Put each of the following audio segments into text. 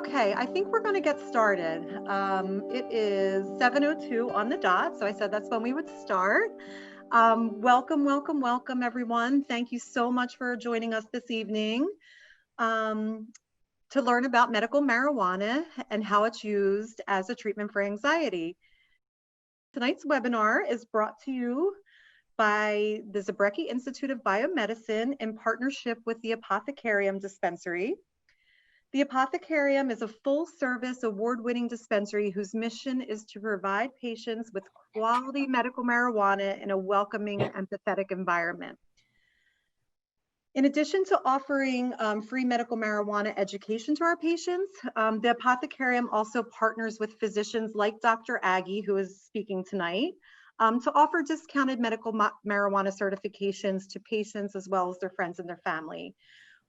Okay, I think we're going to get started. It is 7:02 on the dot, so I said that's when we would start. Welcome, everyone. Thank you so much for joining us this evening um, to learn about medical marijuana and how it's used as a treatment for anxiety. Tonight's webinar is brought to you by the Zabrecky Institute of Biomedicine in partnership with the Apothecarium Dispensary. The Apothecarium is a full-service, award-winning dispensary whose mission is to provide patients with quality medical marijuana in a welcoming and empathetic environment. In addition to offering free medical marijuana education to our patients, the Apothecarium also partners with physicians like Dr. Aggie, who is speaking tonight, to offer discounted medical marijuana certifications to patients as well as their friends and their family.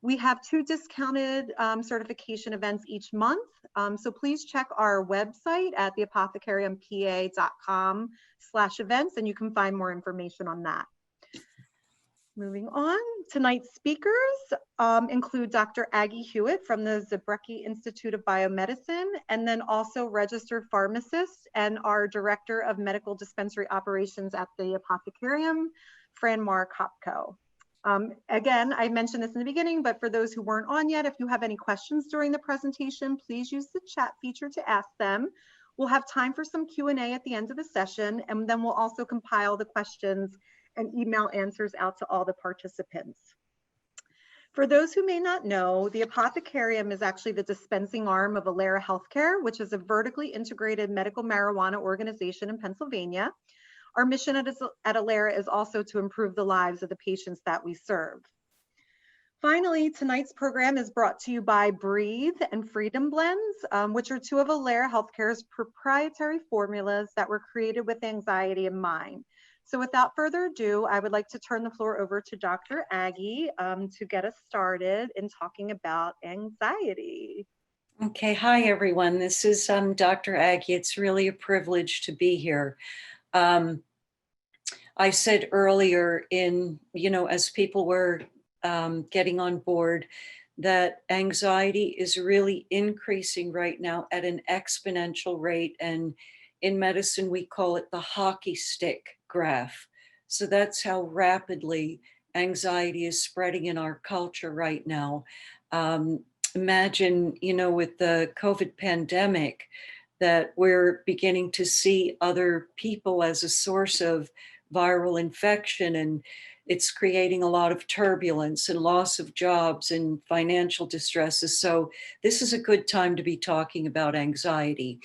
We have 2 discounted certification events each month. So please check our website at theapothecariumpa.com/events, and you can find more information on that. Moving on, tonight's speakers include Dr. Aggie Hewitt from the Zabrecky Institute of Biomedicine, and then also registered pharmacist and our Director of Medical Dispensary Operations at the Apothecarium, Franmar Kopko. Again, I mentioned this in the beginning, but for those who weren't on yet, if you have any questions during the presentation, please use the chat feature to ask them. We'll have time for some Q&A at the end of the session, and then we'll also compile the questions and email answers out to all the participants. For those who may not know, the Apothecarium is actually the dispensing arm of Alera Healthcare, which is a vertically integrated medical marijuana organization in Pennsylvania. Our mission at Alera is also to improve the lives of the patients that we serve. Finally, tonight's program is brought to you by Breathe and Freedom Blends, which are 2 of Alera Healthcare's proprietary formulas that were created with anxiety in mind. So without further ado, I would like to turn the floor over to Dr. Aggie to get us started in talking about anxiety. Okay, hi everyone. This is Dr. Aggie. It's really a privilege to be here. I said earlier as people were getting on board, that anxiety is really increasing right now at an exponential rate. And in medicine, we call it the hockey stick graph. So that's how rapidly anxiety is spreading in our culture right now. Imagine, with the COVID pandemic, that we're beginning to see other people as a source of viral infection, and it's creating a lot of turbulence and loss of jobs and financial distresses. So this is a good time to be talking about anxiety.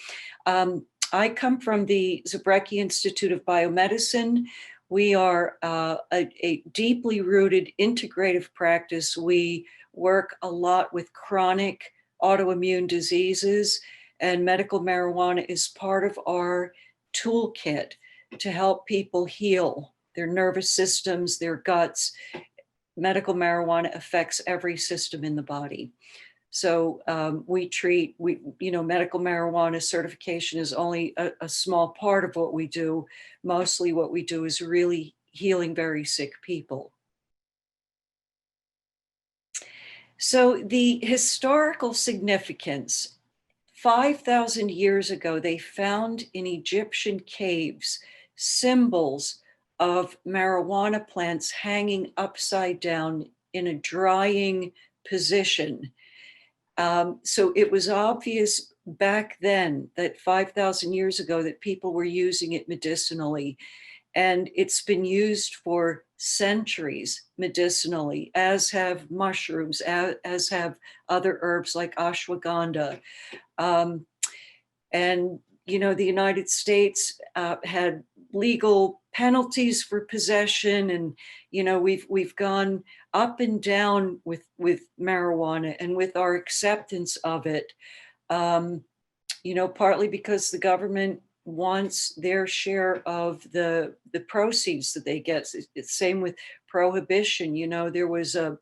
I come from the Zabrecky Institute of Biomedicine. We are a deeply rooted integrative practice. We work a lot with chronic autoimmune diseases, and medical marijuana is part of our toolkit to help people heal their nervous systems, their guts. Medical marijuana affects every system in the body. So medical marijuana certification is only a small part of what we do. Mostly what we do is really healing very sick people. So the historical significance: 5,000 years ago, they found in Egyptian caves symbols of marijuana plants hanging upside down in a drying position. So it was obvious back then, that 5,000 years ago, that people were using it medicinally. And it's been used for centuries medicinally, as have mushrooms, as have other herbs like ashwagandha. And the United States had legal penalties for possession, and we've gone up and down with marijuana and with our acceptance of it. Partly because the government wants their share of the proceeds that they get. It's same with prohibition. There was a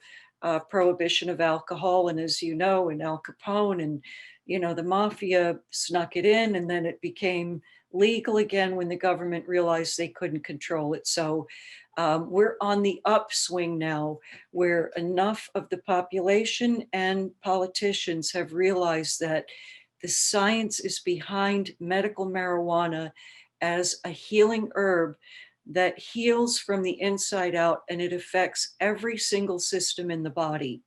prohibition of alcohol, and as you know, and Al Capone, and you know, the mafia snuck it in, and then it became legal again when the government realized they couldn't control it. So we're on the upswing now, where enough of the population and politicians have realized that the science is behind medical marijuana as a healing herb that heals from the inside out, and it affects every single system in the body.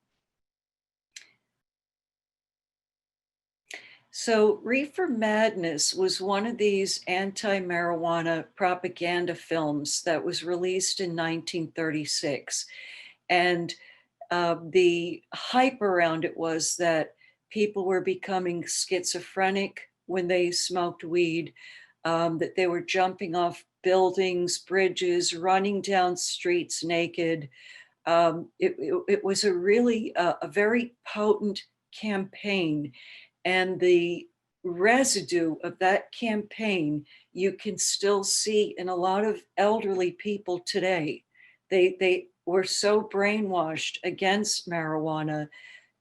So, Reefer Madness was one of these anti-marijuana propaganda films that was released in 1936. And the hype around it was that people were becoming schizophrenic when they smoked weed, that they were jumping off buildings, bridges, running down streets naked. It was a really a very potent campaign, and the residue of that campaign you can still see in a lot of elderly people today. They were so brainwashed against marijuana,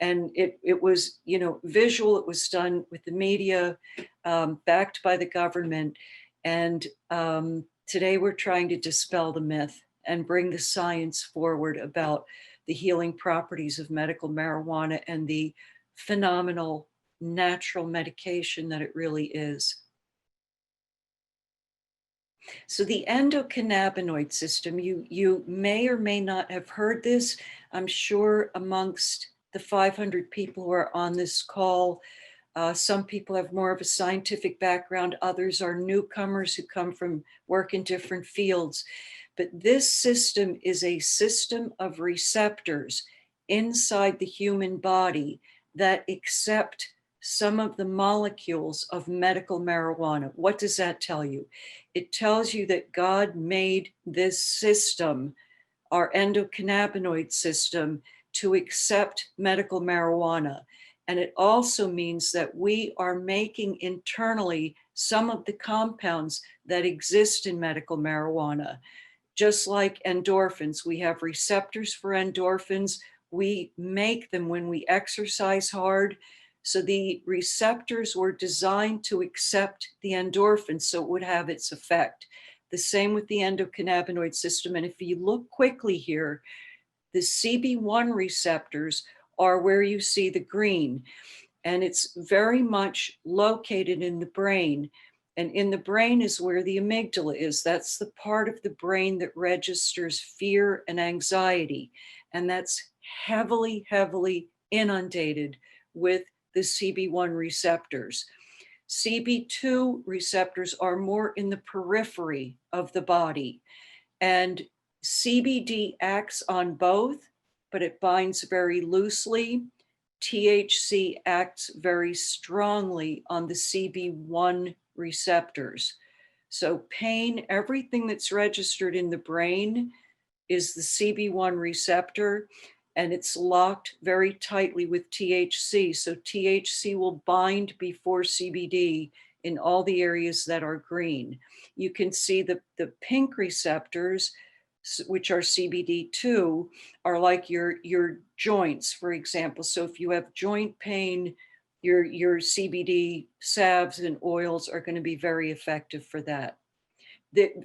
and it was, you know, visual. It was done with the media, backed by the government, and today we're trying to dispel the myth and bring the science forward about the healing properties of medical marijuana and the phenomenal natural medication that it really is. So the endocannabinoid system, you may or may not have heard this. I'm sure amongst the 500 people who are on this call, some people have more of a scientific background, others are newcomers who come from work in different fields. But this system is a system of receptors inside the human body that accept some of the molecules of medical marijuana. What does that tell you? It tells you that God made this system, our endocannabinoid system, to accept medical marijuana. And it also means that we are making internally some of the compounds that exist in medical marijuana. Just like endorphins, we have receptors for endorphins. We make them when we exercise hard. So the receptors were designed to accept the endorphins so it would have its effect. The same with the endocannabinoid system. And if you look quickly here, the CB1 receptors are where you see the green, and it's very much located in the brain. And in the brain is where the amygdala is. That's the part of the brain that registers fear and anxiety. And that's heavily, heavily inundated with the CB1 receptors. CB2 receptors are more in the periphery of the body. And CBD acts on both, but it binds very loosely. THC acts very strongly on the CB1 receptors. So pain, everything that's registered in the brain is the CB1 receptor, and it's locked very tightly with THC. So THC will bind before CBD in all the areas that are green. You can see the pink receptors, which are CBD2, are like your joints, for example. So if you have joint pain, your CBD salves and oils are going to be very effective for that.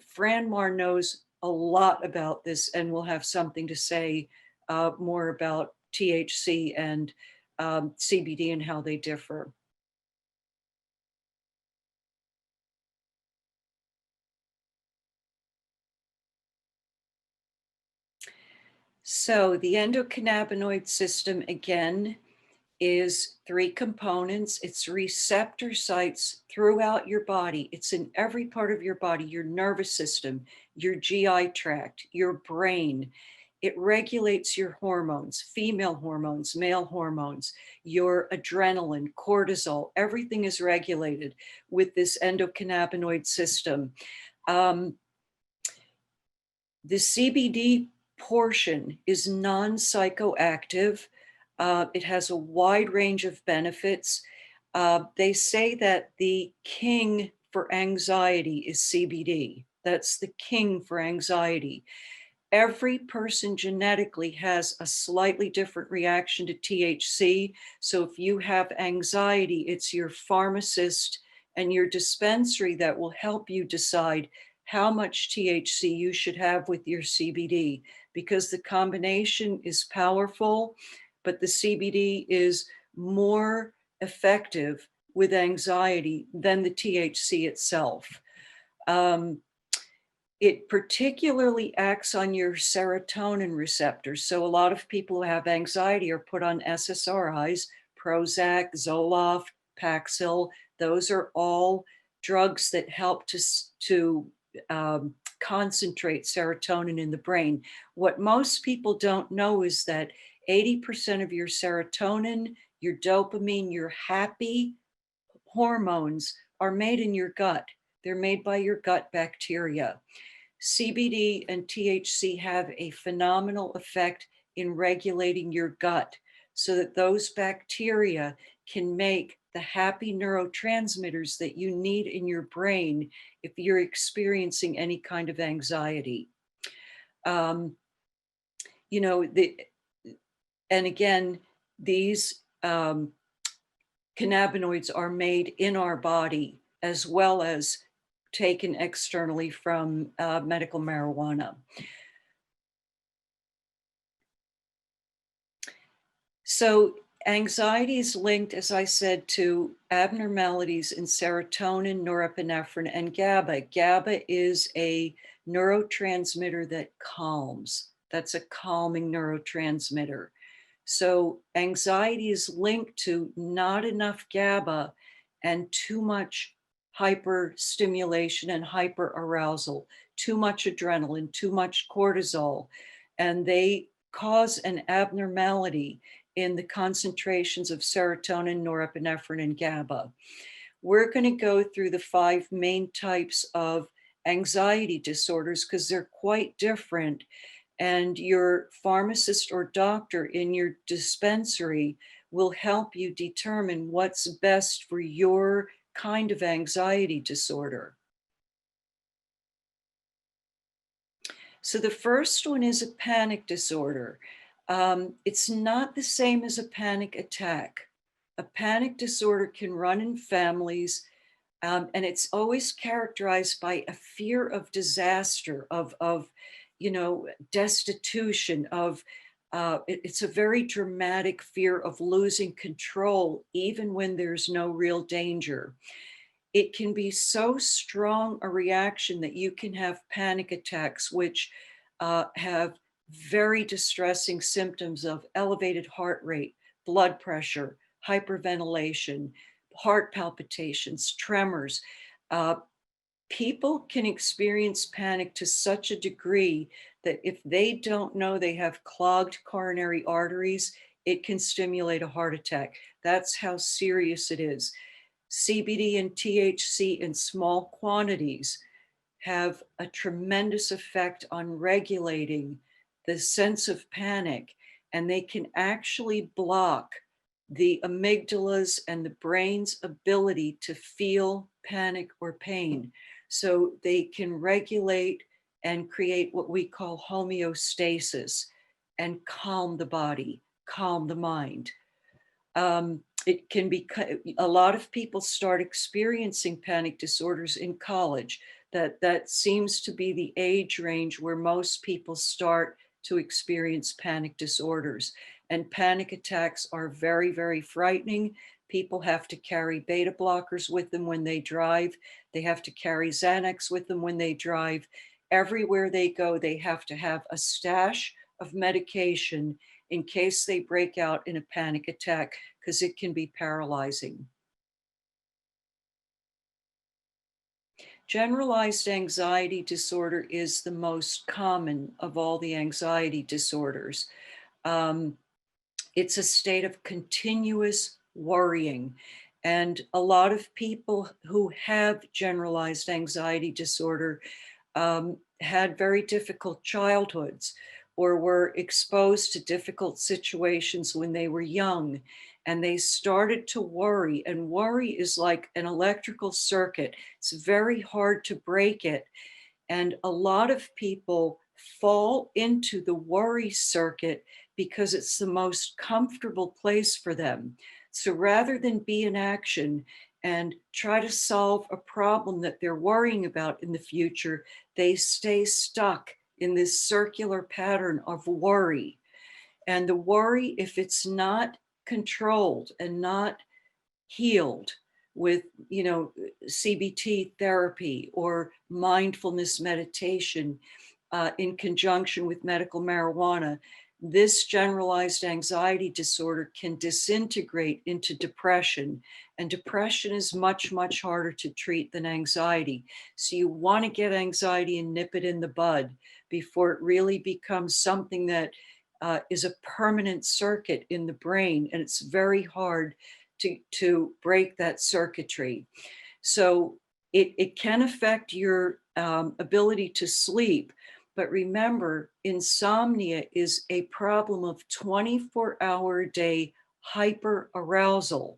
Fran Mar knows a lot about this and will have something to say more about THC and CBD and how they differ. So the endocannabinoid system, again, is 3 components. It's receptor sites throughout your body. It's in every part of your body, your nervous system, your GI tract, your brain. It regulates your hormones, female hormones, male hormones, your adrenaline, cortisol. Everything is regulated with this endocannabinoid system. The CBD portion is non-psychoactive. It has a wide range of benefits. They say that the king for anxiety is CBD. That's the king for anxiety. Every person genetically has a slightly different reaction to THC. So if you have anxiety, it's your pharmacist and your dispensary that will help you decide how much THC you should have with your CBD, because the combination is powerful, but the CBD is more effective with anxiety than the THC itself. It particularly acts on your serotonin receptors. So a lot of people who have anxiety are put on SSRIs, Prozac, Zoloft, Paxil. Those are all drugs that help to concentrate serotonin in the brain. What most people don't know is that 80% of your serotonin, your dopamine, your happy hormones are made in your gut. They're made by your gut bacteria. CBD and THC have a phenomenal effect in regulating your gut so that those bacteria can make the happy neurotransmitters that you need in your brain if you're experiencing any kind of anxiety. You know, and again, these cannabinoids are made in our body as well as taken externally from medical marijuana. So anxiety is linked, as I said, to abnormalities in serotonin, norepinephrine, and GABA. GABA is a neurotransmitter that calms. That's a calming neurotransmitter. So anxiety is linked to not enough GABA and too much hyperstimulation and hyperarousal, too much adrenaline, too much cortisol, and they cause an abnormality in the concentrations of serotonin, norepinephrine, and GABA. We're going to go through the 5 main types of anxiety disorders because they're quite different. And your pharmacist or doctor in your dispensary will help you determine what's best for your kind of anxiety disorder. So the first one is a panic disorder. It's not the same as a panic attack. A panic disorder can run in families, and it's always characterized by a fear of disaster, of destitution, it's a very dramatic fear of losing control, even when there's no real danger. It can be so strong a reaction that you can have panic attacks, which have very distressing symptoms of elevated heart rate, blood pressure, hyperventilation, heart palpitations, tremors. People can experience panic to such a degree that if they don't know they have clogged coronary arteries, it can stimulate a heart attack. That's how serious it is. CBD and THC in small quantities have a tremendous effect on regulating the sense of panic, and they can actually block the amygdala's and the brain's ability to feel panic or pain. So they can regulate and create what we call homeostasis and calm the body, calm the mind. It can be, a lot of people start experiencing panic disorders in college. That seems to be the age range where most people start to experience panic disorders. And panic attacks are very, very frightening. People have to carry beta blockers with them when they drive. They have to carry Xanax with them when they drive. Everywhere they go, they have to have a stash of medication in case they break out in a panic attack, because it can be paralyzing. Generalized anxiety disorder is the most common of all the anxiety disorders. It's a state of continuous worrying. And a lot of people who have generalized anxiety disorder had very difficult childhoods or were exposed to difficult situations when they were young, and they started to worry. And worry is like an electrical circuit. It's very hard to break it. And a lot of people fall into the worry circuit because it's the most comfortable place for them. So rather than be in action and try to solve a problem that they're worrying about in the future, they stay stuck in this circular pattern of worry. And the worry, if it's not controlled and not healed with, CBT therapy or mindfulness meditation, in conjunction with medical marijuana, this generalized anxiety disorder can disintegrate into depression. And depression is much, much harder to treat than anxiety. So you want to get anxiety and nip it in the bud before it really becomes something that is a permanent circuit in the brain. And it's very hard to break that circuitry. So it can affect your ability to sleep. But remember, insomnia is a problem of 24-hour-a-day hyperarousal.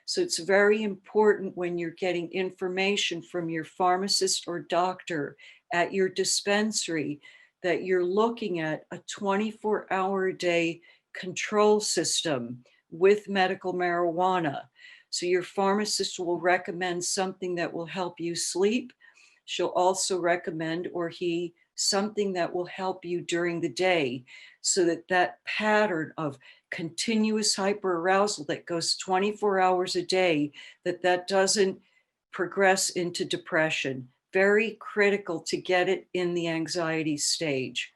So it's very important when you're getting information from your pharmacist or doctor at your dispensary that you're looking at a 24-hour-a-day control system with medical marijuana. So your pharmacist will recommend something that will help you sleep. She'll also recommend, or he, something that will help you during the day, so that that pattern of continuous hyperarousal that goes 24 hours a day, that doesn't progress into depression. Very critical to get it in the anxiety stage.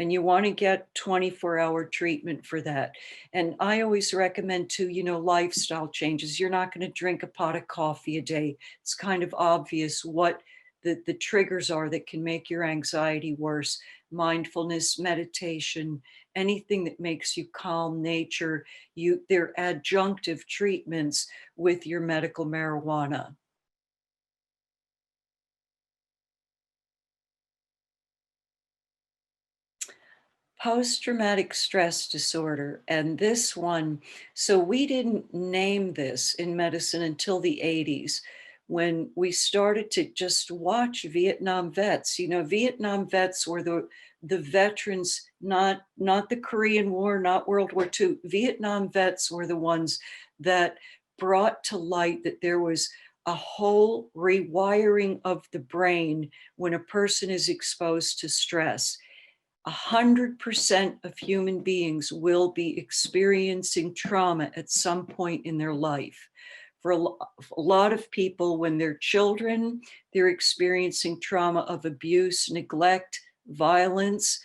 And you want to get 24-hour treatment for that. And I always recommend too, lifestyle changes. You're not going to drink a pot of coffee a day. It's kind of obvious what the triggers are that can make your anxiety worse. Mindfulness, meditation, anything that makes you calm, nature, they're adjunctive treatments with your medical marijuana. Post-traumatic stress disorder. And this one, so we didn't name this in medicine until the 80s, when we started to just watch Vietnam vets. Vietnam vets were the veterans, not the Korean War, not World War II. Vietnam vets were the ones that brought to light that there was a whole rewiring of the brain when a person is exposed to stress. 100% of human beings will be experiencing trauma at some point in their life. For a lot of people, when they're children, they're experiencing trauma of abuse, neglect, violence.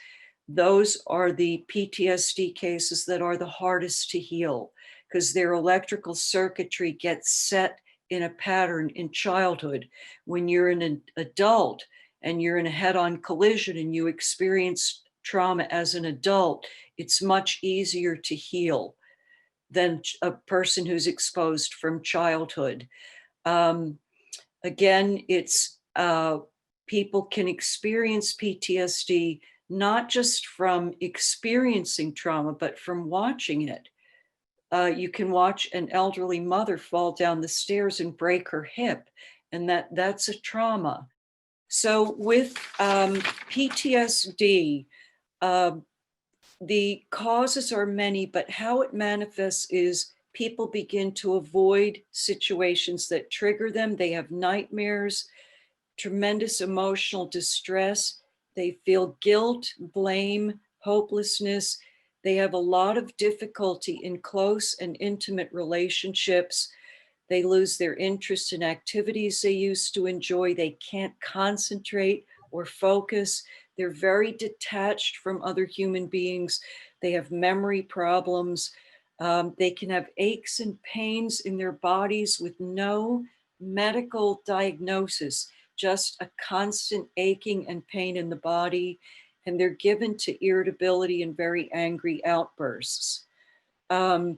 Those are the PTSD cases that are the hardest to heal, because their electrical circuitry gets set in a pattern in childhood. When you're an adult and you're in a head-on collision and you experience trauma as an adult, it's much easier to heal than a person who's exposed from childhood. Again, it's people can experience PTSD not just from experiencing trauma, but from watching it. You can watch an elderly mother fall down the stairs and break her hip, and that's a trauma. So with PTSD, the causes are many, but how it manifests is people begin to avoid situations that trigger them. They have nightmares, tremendous emotional distress. They feel guilt, blame, hopelessness. They have a lot of difficulty in close and intimate relationships. They lose their interest in activities they used to enjoy. They can't concentrate or focus. They're very detached from other human beings. They have memory problems. They can have aches and pains in their bodies with no medical diagnosis, just a constant aching and pain in the body. And they're given to irritability and very angry outbursts. The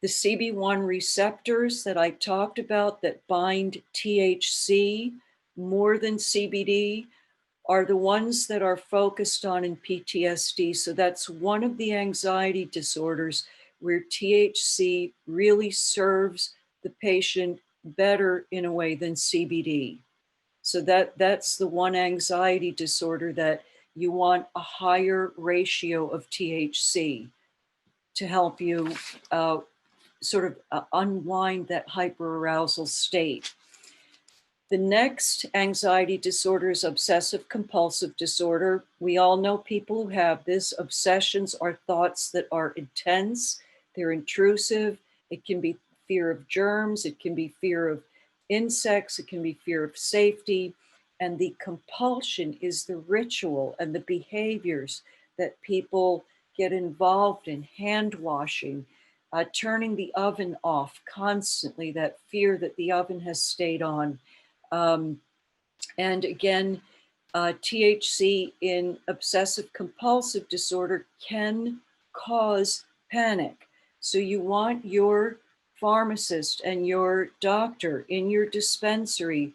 CB1 receptors that I talked about that bind THC more than CBD are the ones that are focused on in PTSD. So that's one of the anxiety disorders where THC really serves the patient better in a way than CBD. So that's the one anxiety disorder that you want a higher ratio of THC to help you sort of unwind that hyperarousal state. The next anxiety disorder is obsessive compulsive disorder. We all know people who have this. Obsessions are thoughts that are intense, they're intrusive. It can be fear of germs, it can be fear of insects, it can be fear of safety. And the compulsion is the ritual and the behaviors that people get involved in: hand washing, turning the oven off constantly, that fear that the oven has stayed on. And again, THC in obsessive compulsive disorder can cause panic. So you want your pharmacist and your doctor in your dispensary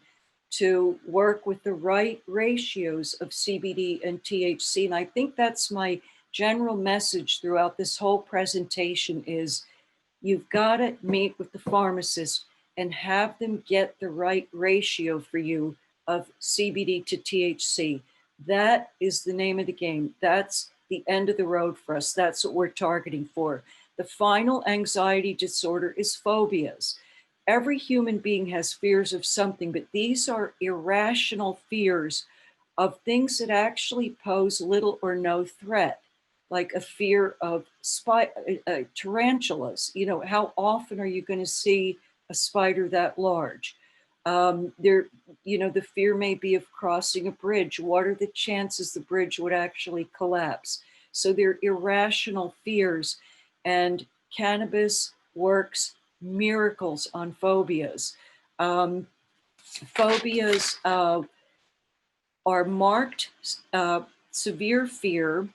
to work with the right ratios of CBD and THC. And I think that's my general message throughout this whole presentation is you've got to meet with the pharmacist and have them get the right ratio for you of CBD to THC. That is the name of the game. That's the end of the road for us. That's what we're targeting for. The final anxiety disorder is phobias. Every human being has fears of something, but these are irrational fears of things that actually pose little or no threat, like a fear of tarantulas. You know, how often are you going to see a spider that large? The fear may be of crossing a bridge. What are the chances the bridge would actually collapse? So they're irrational fears, and cannabis works miracles on phobias. Phobias are marked severe fear.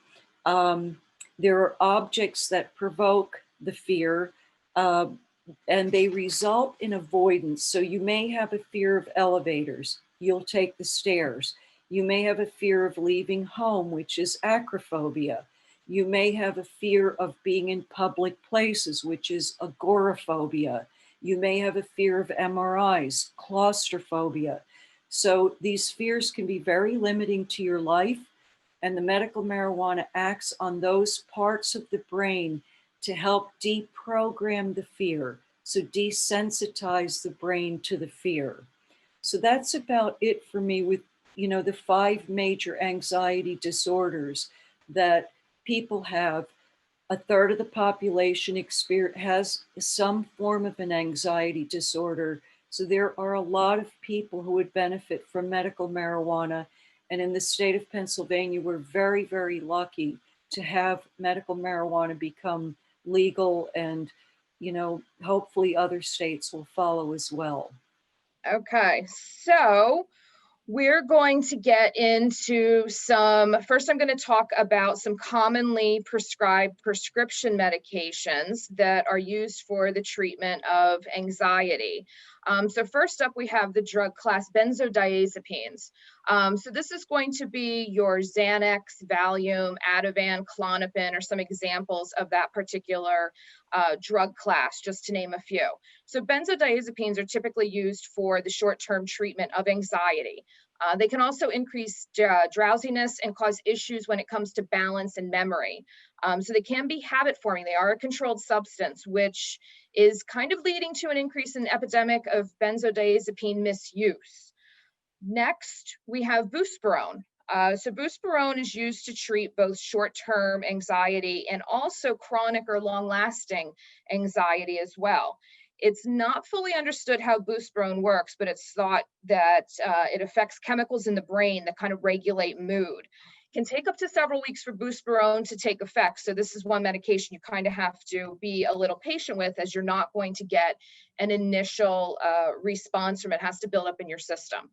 There are objects that provoke the fear, and they result in avoidance. So you may have a fear of elevators, you'll take the stairs. You may have a fear of leaving home, which is acrophobia. You may have a fear of being in public places, which is agoraphobia. You may have a fear of MRIs, claustrophobia. So these fears can be very limiting to your life, and the medical marijuana acts on those parts of the brain to help deprogram the fear, so desensitize the brain to the fear. So that's about it for me with, the 5 major anxiety disorders that people have. A third of the population has some form of an anxiety disorder. So there are a lot of people who would benefit from medical marijuana. And in the state of Pennsylvania, we're very, very lucky to have medical marijuana become legal, and hopefully other states will follow as well. Okay, so we're going to get into first I'm going to talk about some commonly prescribed prescription medications that are used for the treatment of anxiety. So first up, we have the drug class benzodiazepines. So this is going to be your Xanax, Valium, Ativan, Klonopin, or some examples of that particular drug class, just to name a few. So benzodiazepines are typically used for the short-term treatment of anxiety. They can also increase drowsiness and cause issues when it comes to balance and memory. So they can be habit forming. They are a controlled substance, which is kind of leading to an increase in the epidemic of benzodiazepine misuse. Next, we have buspirone. So buspirone is used to treat both short-term anxiety and also chronic or long-lasting anxiety as well. It's not fully understood how buspirone works, but it's thought that it affects chemicals in the brain that kind of regulate mood. It can take up to several weeks for buspirone to take effect. So this is one medication you kind of have to be a little patient with, as you're not going to get an initial response from it. It has to build up in your system.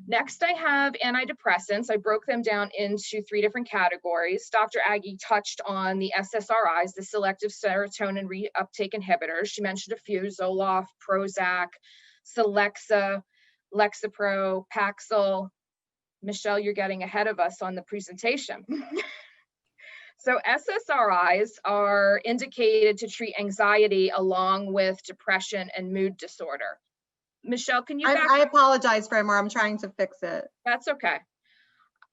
Next, I have antidepressants. I broke them down into 3 different categories. Dr. Aggie touched on the SSRIs, the selective serotonin reuptake inhibitors. She mentioned a few: Zoloft, Prozac, Celexa, Lexapro, Paxil. Michelle, you're getting ahead of us on the presentation. So SSRIs are indicated to treat anxiety along with depression and mood disorder. Michelle, can you I apologize for Emma. I'm trying to fix it. That's okay.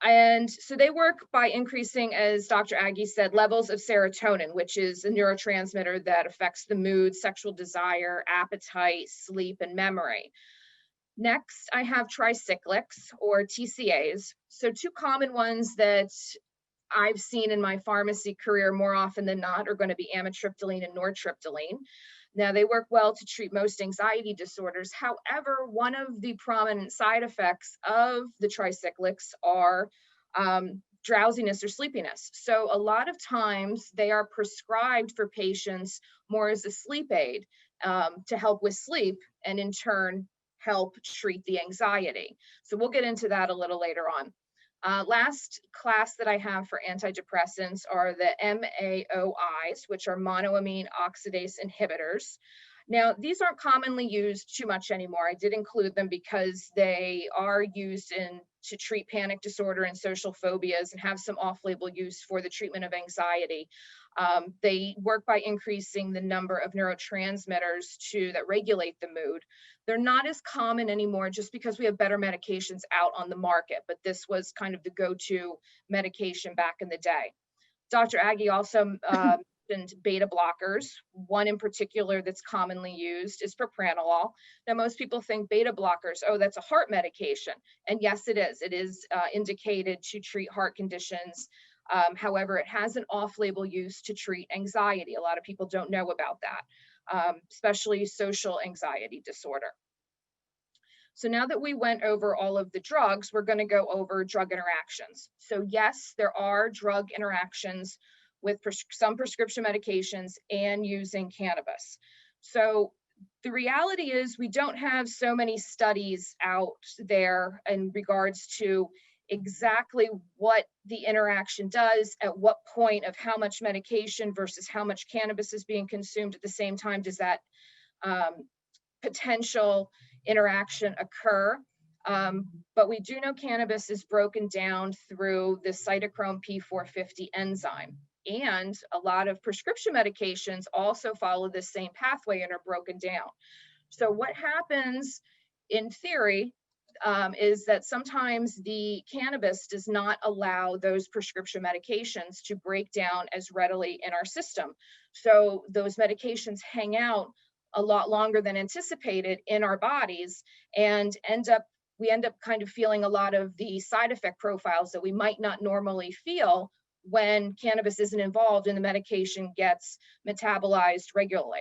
And so they work by increasing, as Dr. Aggie said, levels of serotonin, which is a neurotransmitter that affects the mood, sexual desire, appetite, sleep, and memory. Next, I have tricyclics, or TCAs. So two common ones that I've seen in my pharmacy career more often than not are going to be amitriptyline and nortriptyline. Now, they work well to treat most anxiety disorders. However, one of the prominent side effects of the tricyclics are drowsiness or sleepiness. So a lot of times they are prescribed for patients more as a sleep aid to help with sleep, and in turn help treat the anxiety. So we'll get into that a little later on. Last class that I have for antidepressants are the MAOIs, which are monoamine oxidase inhibitors. Now, these aren't commonly used too much anymore. I did include them because they are used to treat panic disorder and social phobias, and have some off-label use for the treatment of anxiety. They work by increasing the number of neurotransmitters that regulate the mood. They're not as common anymore just because we have better medications out on the market, but this was kind of the go-to medication back in the day. Dr. Aggie also mentioned beta blockers. One in particular that's commonly used is propranolol. Now, most people think beta blockers, oh, that's a heart medication. And yes, it is. It is indicated to treat heart conditions. However, it has an off-label use to treat anxiety. A lot of people don't know about that, especially social anxiety disorder. So now that we went over all of the drugs, we're going to go over drug interactions. So yes, there are drug interactions with some prescription medications and using cannabis. So the reality is we don't have so many studies out there in regards to exactly what the interaction does, at what point of how much medication versus how much cannabis is being consumed at the same time does that potential interaction occur. But we do know cannabis is broken down through the cytochrome P450 enzyme. And a lot of prescription medications also follow this same pathway and are broken down. So what happens in theory is that sometimes the cannabis does not allow those prescription medications to break down as readily in our system. So those medications hang out a lot longer than anticipated in our bodies, and we end up kind of feeling a lot of the side effect profiles that we might not normally feel when cannabis isn't involved and the medication gets metabolized regularly.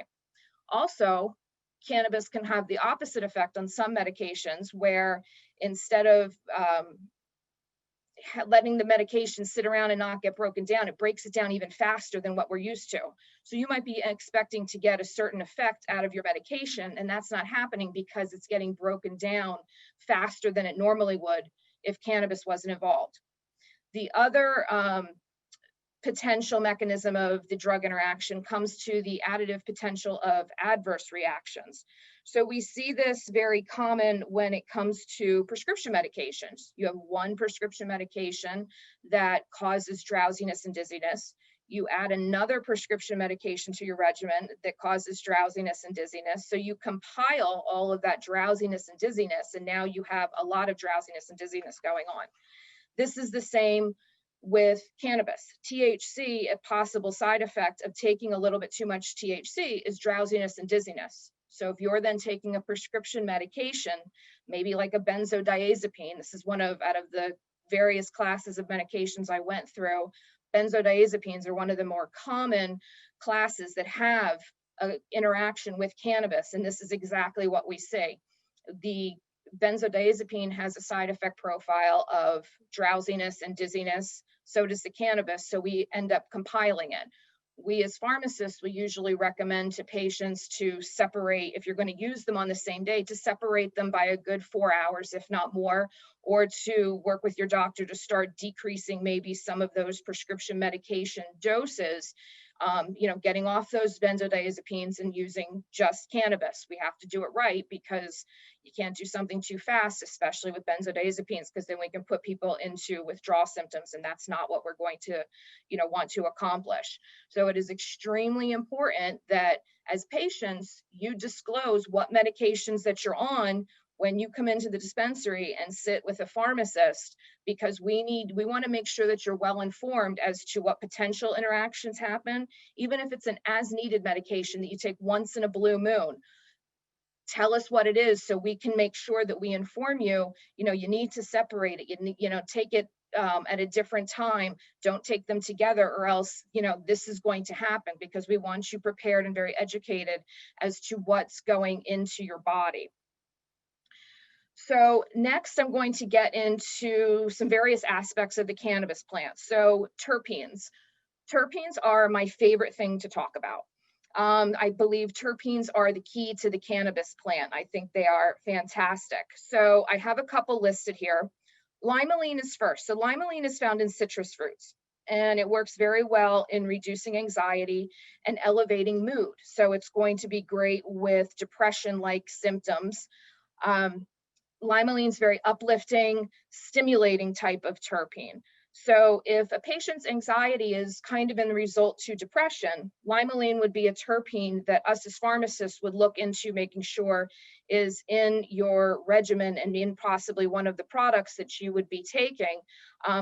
Also, cannabis can have the opposite effect on some medications, where instead of letting the medication sit around and not get broken down, it breaks it down even faster than what we're used to. So you might be expecting to get a certain effect out of your medication, and that's not happening because it's getting broken down faster than it normally would if cannabis wasn't involved. The other potential mechanism of the drug interaction comes to the additive potential of adverse reactions. So we see this very common when it comes to prescription medications. You have one prescription medication that causes drowsiness and dizziness. You add another prescription medication to your regimen that causes drowsiness and dizziness. So you compile all of that drowsiness and dizziness, and now you have a lot of drowsiness and dizziness going on. This is the same with cannabis. THC, a possible side effect of taking a little bit too much THC is drowsiness and dizziness. So if you're then taking a prescription medication, maybe like a benzodiazepine, this is one out of the various classes of medications I went through, benzodiazepines are one of the more common classes that have an interaction with cannabis, and this is exactly what we see. The benzodiazepine has a side effect profile of drowsiness and dizziness. So does the cannabis. So we end up compiling it. We as pharmacists, we usually recommend to patients to separate, if you're going to use them on the same day, to separate them by a good 4 hours, if not more, or to work with your doctor to start decreasing maybe some of those prescription medication doses. Getting off those benzodiazepines and using just cannabis. We have to do it right because you can't do something too fast, especially with benzodiazepines, because then we can put people into withdrawal symptoms, and that's not what we're going to, want to accomplish. So it is extremely important that as patients, you disclose what medications that you're on when you come into the dispensary and sit with a pharmacist, because we want to make sure that you're well informed as to what potential interactions happen, even if it's an as needed medication that you take once in a blue moon. Tell us what it is so we can make sure that we inform you, you need to separate it, take it at a different time. Don't take them together, or else, this is going to happen, because we want you prepared and very educated as to what's going into your body. So next, I'm going to get into some various aspects of the cannabis plant. So terpenes. Terpenes are my favorite thing to talk about. I believe terpenes are the key to the cannabis plant. I think they are fantastic. So I have a couple listed here. Limonene is first. So limonene is found in citrus fruits, and it works very well in reducing anxiety and elevating mood. So it's going to be great with depression-like symptoms. Limonene is very uplifting, stimulating type of terpene. So if a patient's anxiety is kind of in the result to depression, limonene would be a terpene that us as pharmacists would look into making sure is in your regimen and in possibly one of the products that you would be taking,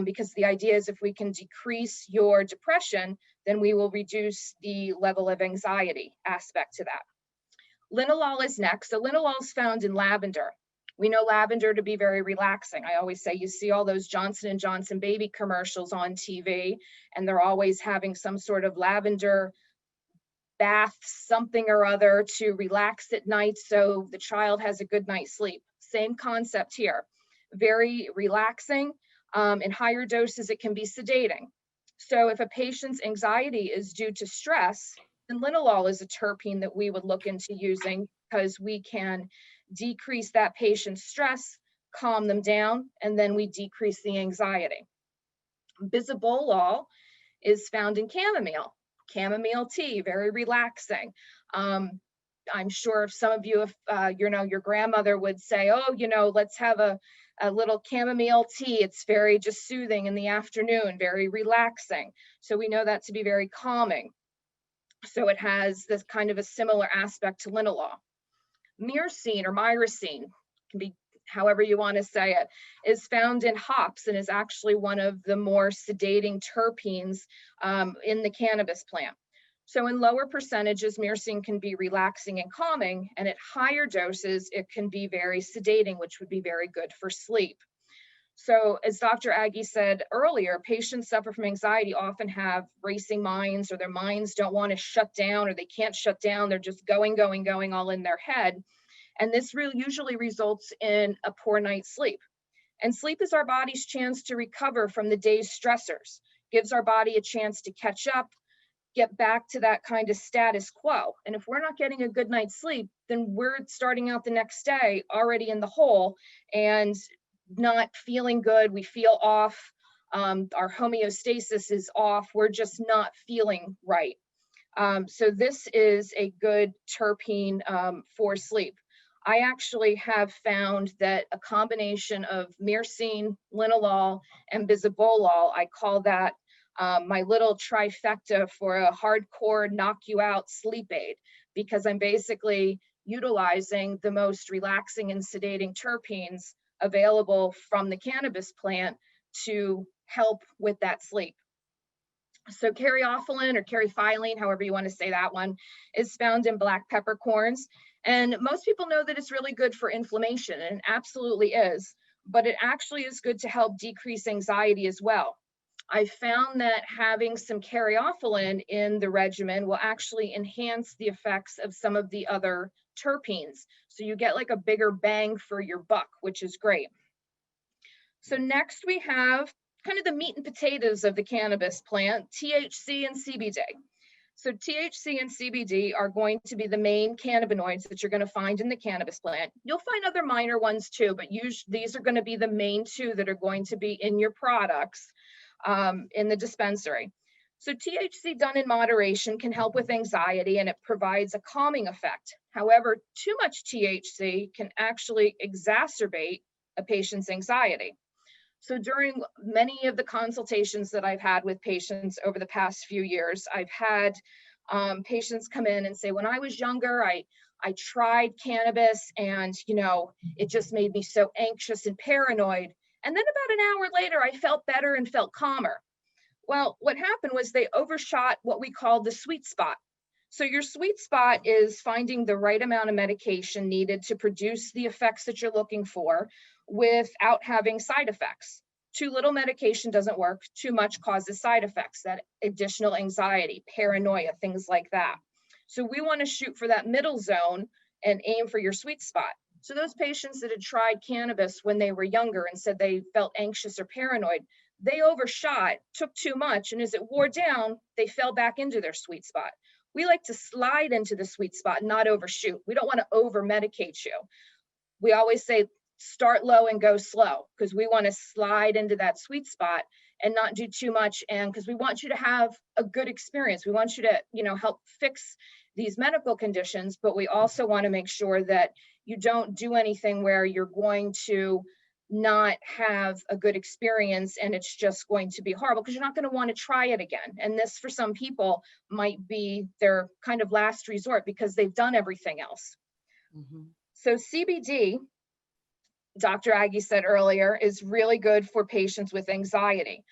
because the idea is if we can decrease your depression, then we will reduce the level of anxiety aspect to that. Linalool is next. So linalool is found in lavender. We know lavender to be very relaxing. I always say you see all those Johnson & Johnson baby commercials on TV, and they're always having some sort of lavender bath, something or other to relax at night so the child has a good night's sleep. Same concept here. Very relaxing. In higher doses, it can be sedating. So if a patient's anxiety is due to stress, then linalool is a terpene that we would look into using, because we can decrease that patient's stress, calm them down, and then we decrease the anxiety. Bisabolol is found in chamomile. Chamomile tea, very relaxing. I'm sure some of you, if your grandmother would say, oh, let's have a little chamomile tea. It's very just soothing in the afternoon, very relaxing. So we know that to be very calming. So it has this kind of a similar aspect to linalool. Myrcene or myrcene, can be however you want to say it, is found in hops and is actually one of the more sedating terpenes in the cannabis plant. So in lower percentages, myrcene can be relaxing and calming, and at higher doses, it can be very sedating, which would be very good for sleep. So as Dr. Aggie said earlier, patients suffer from anxiety often have racing minds, or their minds don't want to shut down, or they can't shut down. They're just going all in their head. And this really usually results in a poor night's sleep. And sleep is our body's chance to recover from the day's stressors, gives our body a chance to catch up, get back to that kind of status quo. And if we're not getting a good night's sleep, then we're starting out the next day already in the hole and not feeling good. We feel off. Our homeostasis is off. We're just not feeling right. So this is a good terpene for sleep. I actually have found that a combination of myrcene, linalool, and bisabolol, I call that my little trifecta for a hardcore knock you out sleep aid, because I'm basically utilizing the most relaxing and sedating terpenes available from the cannabis plant to help with that sleep. So caryophyllene or caryophyllene, however you want to say that one, is found in black peppercorns. And most people know that it's really good for inflammation, and it absolutely is, but it actually is good to help decrease anxiety as well. I found that having some caryophyllene in the regimen will actually enhance the effects of some of the other terpenes. So you get like a bigger bang for your buck, which is great. So next we have kind of the meat and potatoes of the cannabis plant, THC and CBD. So THC and CBD are going to be the main cannabinoids that you're going to find in the cannabis plant. You'll find other minor ones too, but these are going to be the main two that are going to be in your products in the dispensary. So THC done in moderation can help with anxiety, and it provides a calming effect. However, too much THC can actually exacerbate a patient's anxiety. So during many of the consultations that I've had with patients over the past few years, I've had patients come in and say, when I was younger, I tried cannabis and, it just made me so anxious and paranoid. And then about an hour later, I felt better and felt calmer. Well, what happened was they overshot what we call the sweet spot. So your sweet spot is finding the right amount of medication needed to produce the effects that you're looking for without having side effects. Too little medication doesn't work. Too much causes side effects, that additional anxiety, paranoia, things like that. So we want to shoot for that middle zone and aim for your sweet spot. So those patients that had tried cannabis when they were younger and said they felt anxious or paranoid, they overshot, took too much, and as it wore down, they fell back into their sweet spot. We like to slide into the sweet spot, not overshoot. We don't want to over medicate you. We always say start low and go slow, because we want to slide into that sweet spot and not do too much, and because we want you to have a good experience. We want you to, help fix these medical conditions, but we also want to make sure that you don't do anything where you're going to not have a good experience and it's just going to be horrible, because you're not going to want to try it again. And this, for some people, might be their kind of last resort because they've done everything else. Mm-hmm. So CBD, Dr. Aggie said earlier, is really good for patients with anxiety.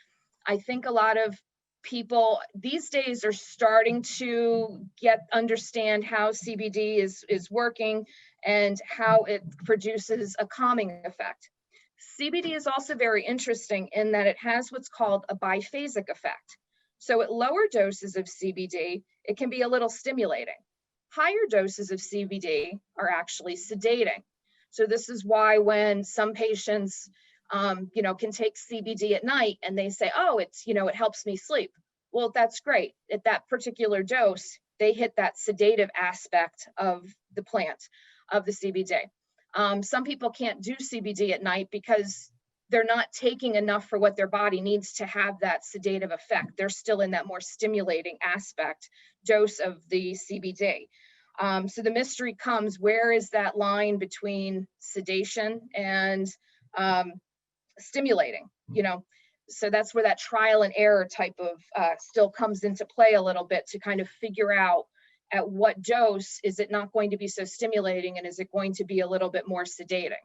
I think a lot of people these days are starting to understand how CBD is working and how it produces a calming effect. CBD is also very interesting in that it has what's called a biphasic effect. So at lower doses of CBD, it can be a little stimulating. Higher doses of CBD are actually sedating. So this is why when some patients, can take CBD at night and they say, oh, it helps me sleep. Well, that's great. At that particular dose, they hit that sedative aspect of the plant, of the CBD. Some people can't do CBD at night because they're not taking enough for what their body needs to have that sedative effect. They're still in that more stimulating aspect dose of the CBD. So the mystery comes, where is that line between sedation and stimulating, So that's where that trial and error type of still comes into play a little bit, to kind of figure out at what dose is it not going to be so stimulating, and is it going to be a little bit more sedating.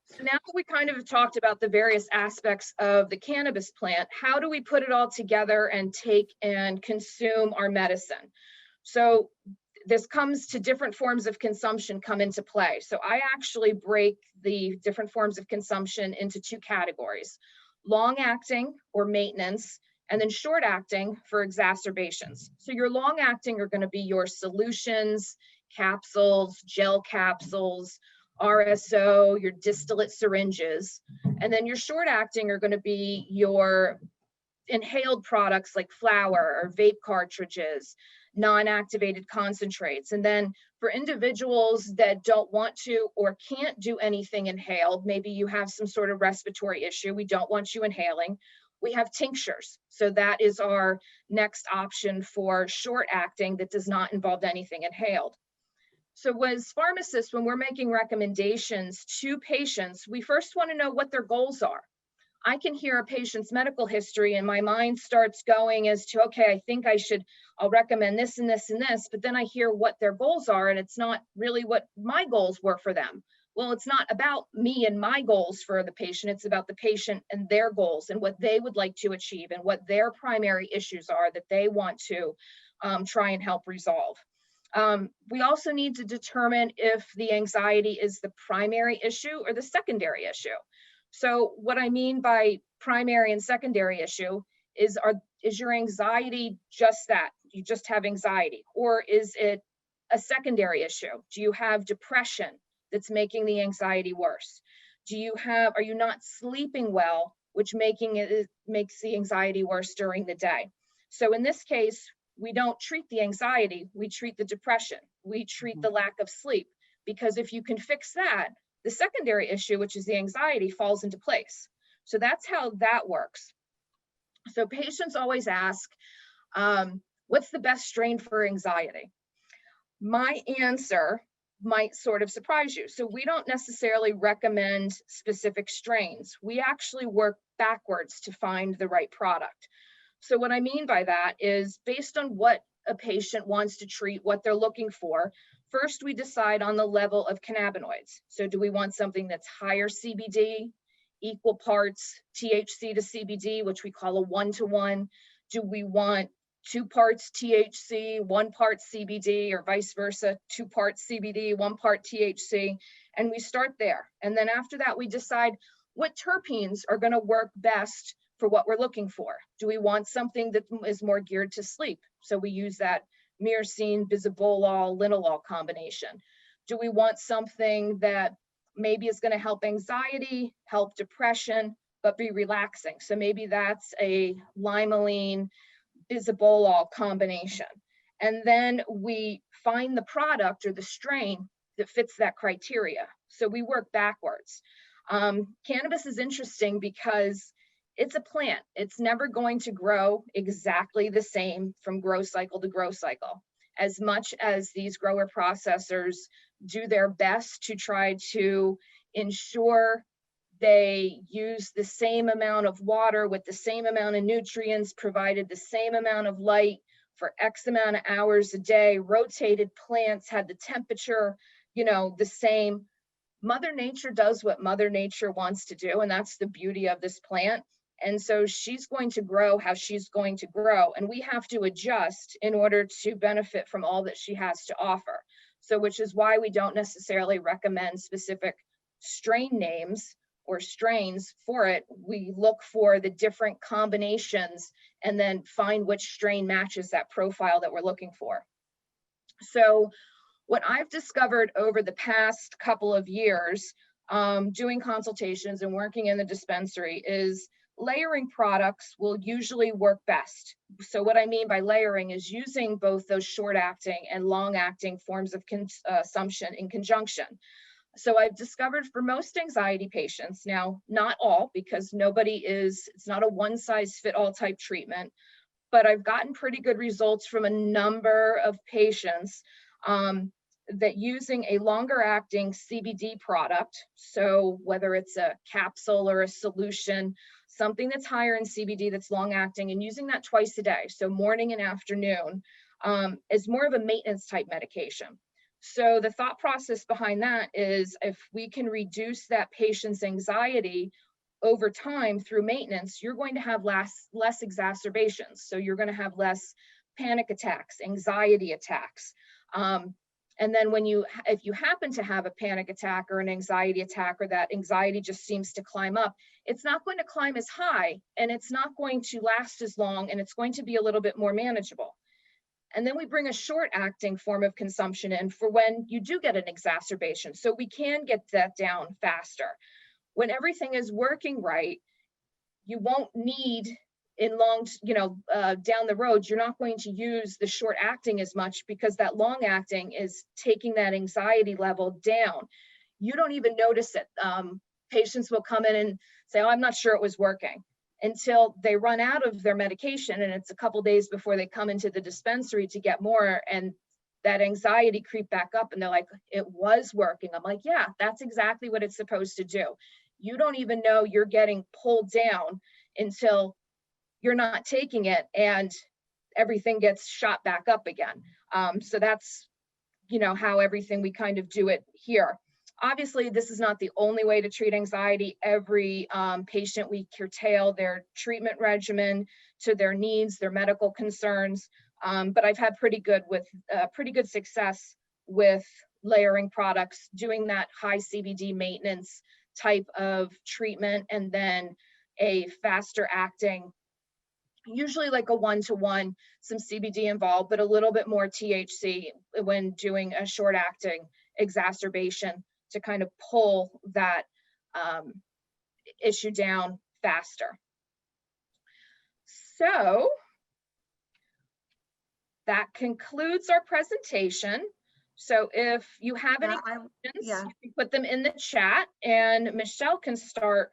So now that we kind of talked about the various aspects of the cannabis plant, how do we put it all together and take and consume our medicine? So this comes to different forms of consumption come into play. So I actually break the different forms of consumption into two categories: long acting or maintenance, and then short acting for exacerbations. So your long acting are going to be your solutions, capsules, gel capsules, RSO, your distillate syringes. And then your short acting are going to be your inhaled products like flour or vape cartridges, non-activated concentrates. And then for individuals that don't want to or can't do anything inhaled, maybe you have some sort of respiratory issue, we don't want you inhaling, we have tinctures. So that is our next option for short acting that does not involve anything inhaled. So as pharmacists, when we're making recommendations to patients, we first want to know what their goals are. I can hear a patient's medical history and my mind starts going as to, okay, I think I'll recommend this and this and this, but then I hear what their goals are and it's not really what my goals were for them. Well, it's not about me and my goals for the patient, it's about the patient and their goals and what they would like to achieve and what their primary issues are that they want to try and help resolve. We also need to determine if the anxiety is the primary issue or the secondary issue. So what I mean by primary and secondary issue is your anxiety just that? You just have anxiety? Or is it a secondary issue? Do you have depression that's making the anxiety worse? Are you not sleeping well, which makes the anxiety worse during the day? So in this case, we don't treat the anxiety, we treat the depression, we treat the lack of sleep, because if you can fix that, the secondary issue, which is the anxiety, falls into place. So that's how that works. So patients always ask, what's the best strain for anxiety? My answer might sort of surprise you. So we don't necessarily recommend specific strains. We actually work backwards to find the right product. So what I mean by that is, based on what a patient wants to treat, what they're looking for, first we decide on the level of cannabinoids. So do we want something that's higher CBD, equal parts THC to CBD, which we call a 1-to-1? Do we want 2 parts THC, 1 part CBD, or vice versa, 2 parts CBD, 1 part THC? And we start there. And then after that, we decide what terpenes are going to work best for what we're looking for. Do we want something that is more geared to sleep? So we use that myrcene, bisabolol, linalool combination. Do we want something that maybe is going to help anxiety, help depression, but be relaxing? So maybe that's a limonene, bisabolol combination. And then we find the product or the strain that fits that criteria. So we work backwards. Cannabis is interesting because it's a plant. It's never going to grow exactly the same from grow cycle to grow cycle. As much as these grower processors do their best to try to ensure they use the same amount of water with the same amount of nutrients, provided the same amount of light for X amount of hours a day, rotated plants, had the temperature, the same. Mother Nature does what Mother Nature wants to do, and that's the beauty of this plant. And so she's going to grow how she's going to grow, and we have to adjust in order to benefit from all that she has to offer. So which is why we don't necessarily recommend specific strain names or strains for it. We look for the different combinations and then find which strain matches that profile that we're looking for. So what I've discovered over the past couple of years, doing consultations and working in the dispensary, is layering products will usually work best. So what I mean by layering is using both those short-acting and long-acting forms of consumption in conjunction. So I've discovered for most anxiety patients, now not all, because it's not a one-size-fit-all type treatment, but I've gotten pretty good results from a number of patients that using a longer acting CBD product, so whether it's a capsule or a solution, something that's higher in CBD that's long acting, and using that twice a day, so morning and afternoon, is more of a maintenance type medication. So the thought process behind that is if we can reduce that patient's anxiety over time through maintenance, you're going to have less exacerbations. So you're going to have less panic attacks, anxiety attacks. And then if you happen to have a panic attack or an anxiety attack, or that anxiety just seems to climb up, it's not going to climb as high, and it's not going to last as long, and it's going to be a little bit more manageable. And then we bring a short acting form of consumption in for when you do get an exacerbation. So we can get that down faster. When everything is working right, you won't need down the road, you're not going to use the short acting as much, because that long acting is taking that anxiety level down. You don't even notice it. Patients will come in and say, oh, I'm not sure it was working, until they run out of their medication, and it's a couple days before they come into the dispensary to get more, and that anxiety creep back up, and they're like, it was working. I'm like, yeah, that's exactly what it's supposed to do. You don't even know you're getting pulled down until you're not taking it and everything gets shot back up again. So that's, how everything we kind of do it here. Obviously, this is not the only way to treat anxiety. Every patient, we curtail their treatment regimen to their needs, their medical concerns. But I've had pretty good success with layering products, doing that high CBD maintenance type of treatment, and then a faster acting, usually like a 1-to-1, some CBD involved, but a little bit more THC when doing a short acting exacerbation to kind of pull that issue down faster. So that concludes our presentation. So if you have any questions, you can put them in the chat, and Michelle can start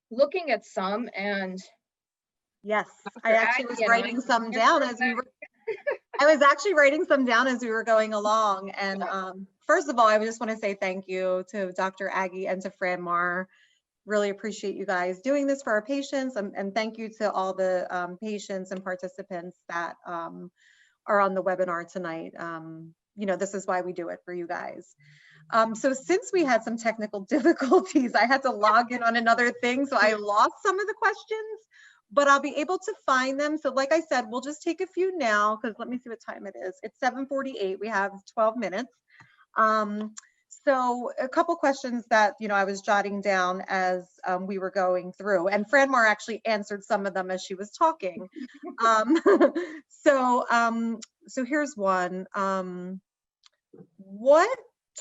looking at some. And yes, I actually was writing some down as we were. I was actually writing some down as we were going along. And first of all, I just want to say thank you to Dr. Aggie and to Fran Marr. Really appreciate you guys doing this for our patients, and thank you to all the patients and participants that are on the webinar tonight. You know, this is why we do it for you guys. So since we had some technical difficulties, I had to log in on another thing. So I lost some of the questions, but I'll be able to find them. So like I said, we'll just take a few now, because let me see what time it is. It's 7:48. We have 12 minutes. So a couple questions that, you know, I was jotting down as we were going through, and Franmar actually answered some of them as she was talking. So here's one. What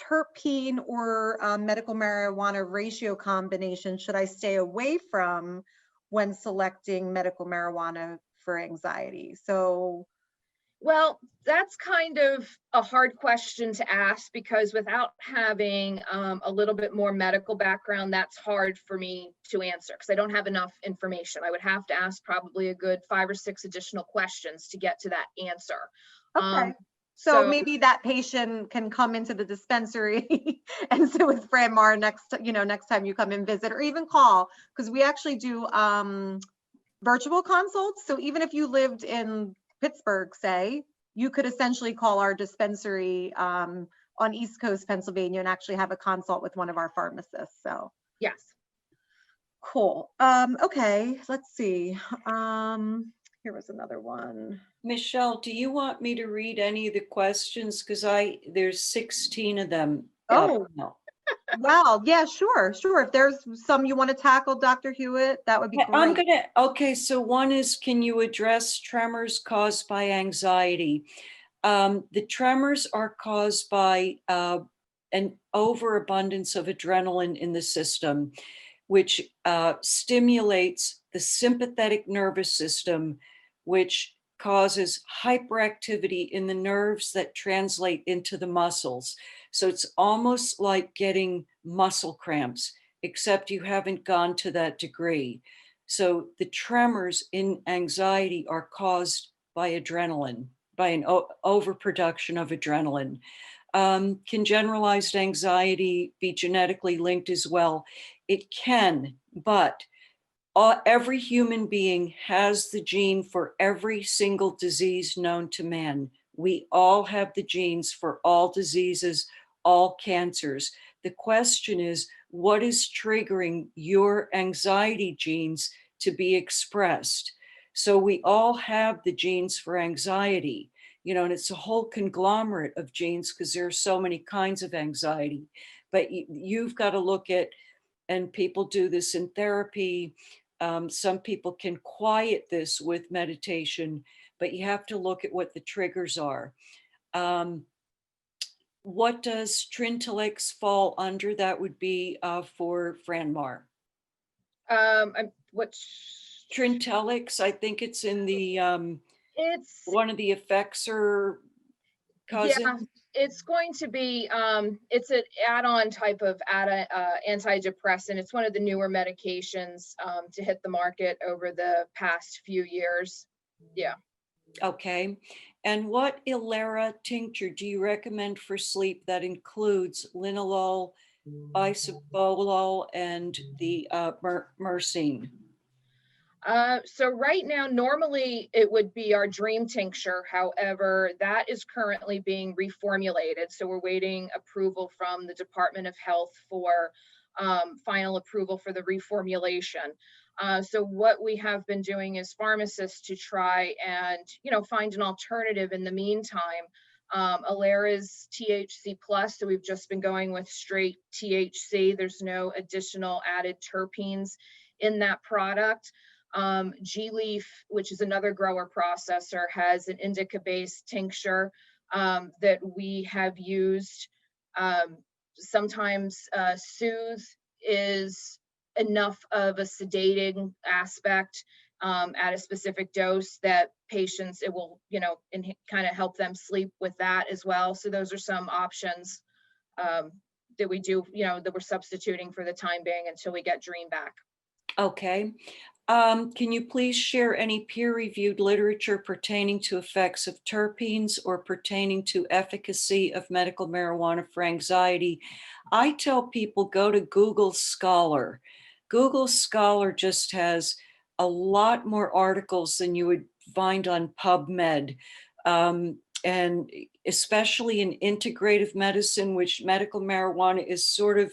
terpene or medical marijuana ratio combination should I stay away from when selecting medical marijuana for anxiety? So, well, that's kind of a hard question to ask, because without having a little bit more medical background, that's hard for me to answer because I don't have enough information. I would have to ask probably a good 5 or 6 additional questions to get to that answer. okay. So maybe that patient can come into the dispensary and sit with Franmar next time you come and visit, or even call, because we actually do virtual consults. So even if you lived in Pittsburgh, say, you could essentially call our dispensary on East Coast Pennsylvania and actually have a consult with one of our pharmacists. So yes. cool. Okay, let's see. Here was another one. Michelle, do you want me to read any of the questions? Because there's 16 of them. Oh, wow. Yeah, sure. If there's some you want to tackle, Dr. Hewitt, that would be great. Okay, so one is, can you address tremors caused by anxiety? The tremors are caused by an overabundance of adrenaline in the system, which stimulates the sympathetic nervous system, which causes hyperactivity in the nerves that translate into the muscles. So it's almost like getting muscle cramps, except you haven't gone to that degree. So the tremors in anxiety are caused by adrenaline, by an overproduction of adrenaline. Can generalized anxiety be genetically linked as well? It can, but every human being has the gene for every single disease known to man. We all have the genes for all diseases, all cancers. The question is, what is triggering your anxiety genes to be expressed? So we all have the genes for anxiety, you know, and it's a whole conglomerate of genes because there are so many kinds of anxiety. But you've got to look at, and people do this in therapy. Some people can quiet this with meditation, but you have to look at what the triggers are. What does Trintilix fall under? That would be for Franmar. What's Trintilix? I think it's in the it's one of the Effexor cousins. Yeah, it's going to be it's an add-on type of antidepressant. It's one of the newer medications to hit the market over the past few years. Yeah. Okay. And what Ilera tincture do you recommend for sleep that includes linalool, bisoprolol, and the myrcene? So right now, normally it would be our dream tincture. However, that is currently being reformulated. So we're waiting approval from the Department of Health for final approval for the reformulation. So what we have been doing as pharmacists to try and, you know, find an alternative in the meantime. Ilera's THC plus, so we've just been going with straight THC. There's no additional added terpenes in that product. G-Leaf, which is another grower processor, has an indica-based tincture that we have used. Sometimes Soothe is enough of a sedating aspect at a specific dose that patients, it will, you know, and kind of help them sleep with that as well. So those are some options that we do, you know, that we're substituting for the time being until we get Dream back. Okay. Can you please share any peer-reviewed literature pertaining to effects of terpenes or pertaining to efficacy of medical marijuana for anxiety? I tell people, go to Google Scholar. Google Scholar just has a lot more articles than you would find on PubMed And especially in integrative medicine, which medical marijuana is sort of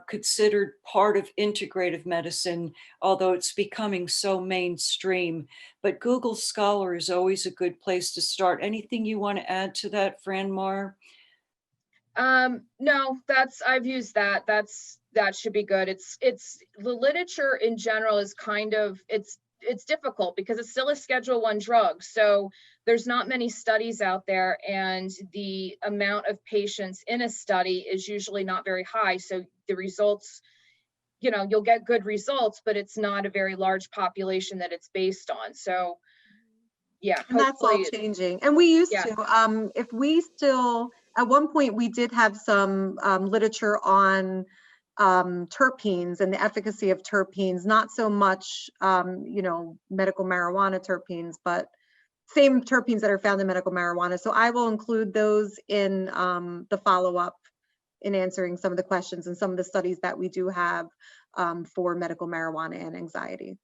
considered part of integrative medicine, although it's becoming so mainstream. But Google Scholar is always a good place to start. Anything you want to add to that, Fran Mar? No, I've used that. That should be good. It's the literature in general is kind of, it's difficult because it's still a Schedule 1 drug. So there's not many studies out there, and the amount of patients in a study is usually not very high. So the results, you'll get good results, but it's not a very large population that it's based on. So yeah, And that's all hopefully, changing. And we used yeah. to, if we still, at one point, we did have some literature on terpenes and the efficacy of terpenes, not so much, medical marijuana terpenes, but same terpenes that are found in medical marijuana. So I will include those in the follow-up in answering some of the questions and some of the studies that we do have for medical marijuana and anxiety.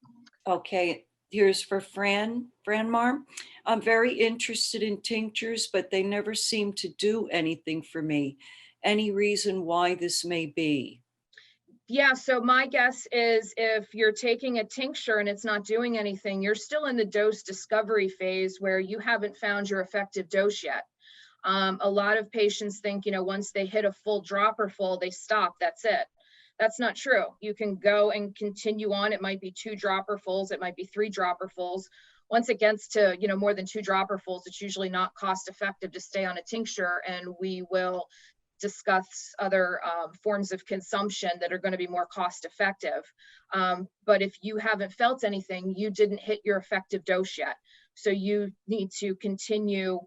Okay, here's for Fran Mar. I'm very interested in tinctures, but they never seem to do anything for me. Any reason why this may be? Yeah, so my guess is if you're taking a tincture and it's not doing anything, you're still in the dose discovery phase where you haven't found your effective dose yet. A lot of patients think, once they hit a full dropper full, they stop, that's it. That's not true. You can go and continue on. It might be 2 dropperfuls, it might be 3 dropperfuls. Once it gets to, more than 2 dropperfuls, it's usually not cost effective to stay on a tincture, and we will discuss other forms of consumption that are going to be more cost effective. But if you haven't felt anything, you didn't hit your effective dose yet. So you need to continue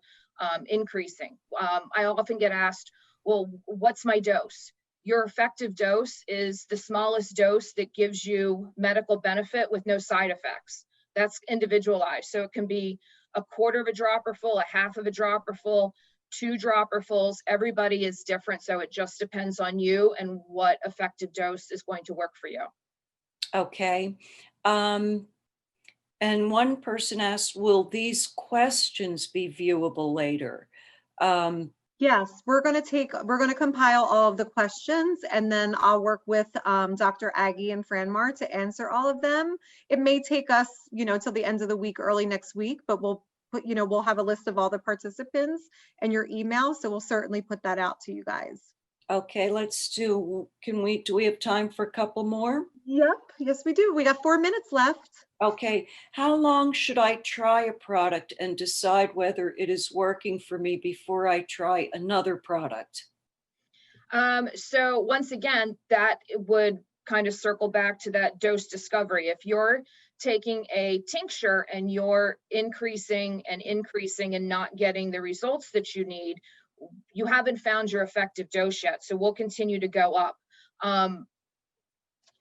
increasing. I often get asked, well, what's my dose? Your effective dose is the smallest dose that gives you medical benefit with no side effects. That's individualized. So it can be a quarter of a dropperful, a half of a dropperful, 2 dropperfuls. Everybody is different. So it just depends on you and what effective dose is going to work for you. Okay. And one person asked, will these questions be viewable later? Yes, we're going to compile all of the questions, and then I'll work with Dr. Aggie and Fran Mar to answer all of them. It may take us, till the end of the week, early next week, but we'll have a list of all the participants and your email. So we'll certainly put that out to you guys. Okay, do we have time for a couple more? Yep, yes, we do. We got 4 minutes left. Okay, how long should I try a product and decide whether it is working for me before I try another product? So once again, that would kind of circle back to that dose discovery. If you're taking a tincture and you're increasing and not getting the results that you need, you haven't found your effective dose yet. So we'll continue to go up.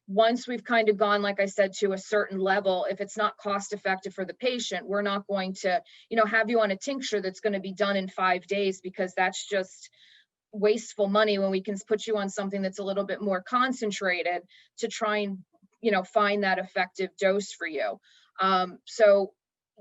Once we've kind of gone, like I said, to a certain level, if it's not cost effective for the patient, we're not going to, have you on a tincture that's going to be done in 5 days, because that's just wasteful money when we can put you on something that's a little bit more concentrated to try and, find that effective dose for you. So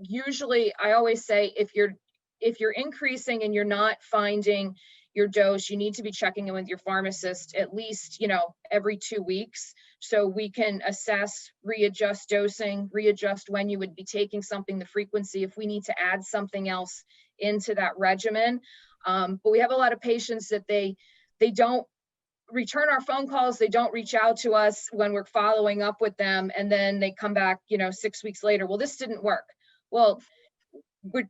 usually I always say, if you're increasing and you're not finding your dose, you need to be checking in with your pharmacist at least, every 2 weeks, so we can assess, readjust dosing, readjust when you would be taking something, the frequency, if we need to add something else into that regimen. But we have a lot of patients that they don't return our phone calls, they don't reach out to us when we're following up with them, and then they come back, 6 weeks later, well, this didn't work. Well,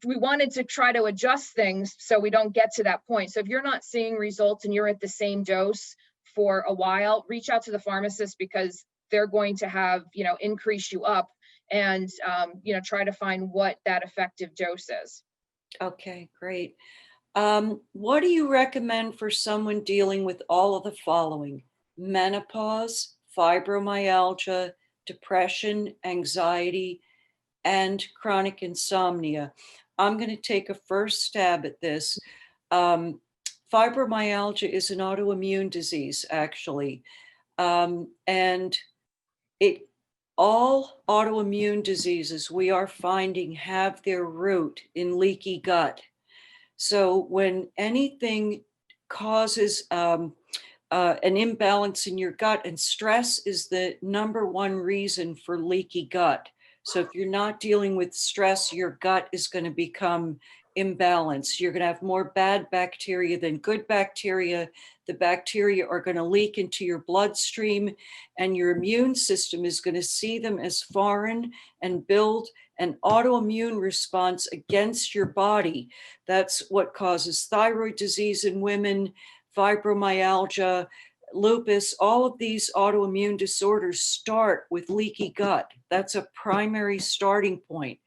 we wanted to try to adjust things so we don't get to that point. So if you're not seeing results and you're at the same dose for a while, reach out to the pharmacist, because they're going to have, increase you up and, try to find what that effective dose is. Okay, great. What do you recommend for someone dealing with all of the following: menopause, fibromyalgia, depression, anxiety, and chronic insomnia? I'm going to take a first stab at this. Fibromyalgia is an autoimmune disease, actually. And it all autoimmune diseases we are finding have their root in leaky gut. So when anything causes an imbalance in your gut, and stress is the #1 reason for leaky gut. So if you're not dealing with stress, your gut is going to become imbalanced. You're going to have more bad bacteria than good bacteria. The bacteria are going to leak into your bloodstream, and your immune system is going to see them as foreign and build an autoimmune response against your body. That's what causes thyroid disease in women, fibromyalgia, lupus. All of these autoimmune disorders start with leaky gut. That's a primary starting point.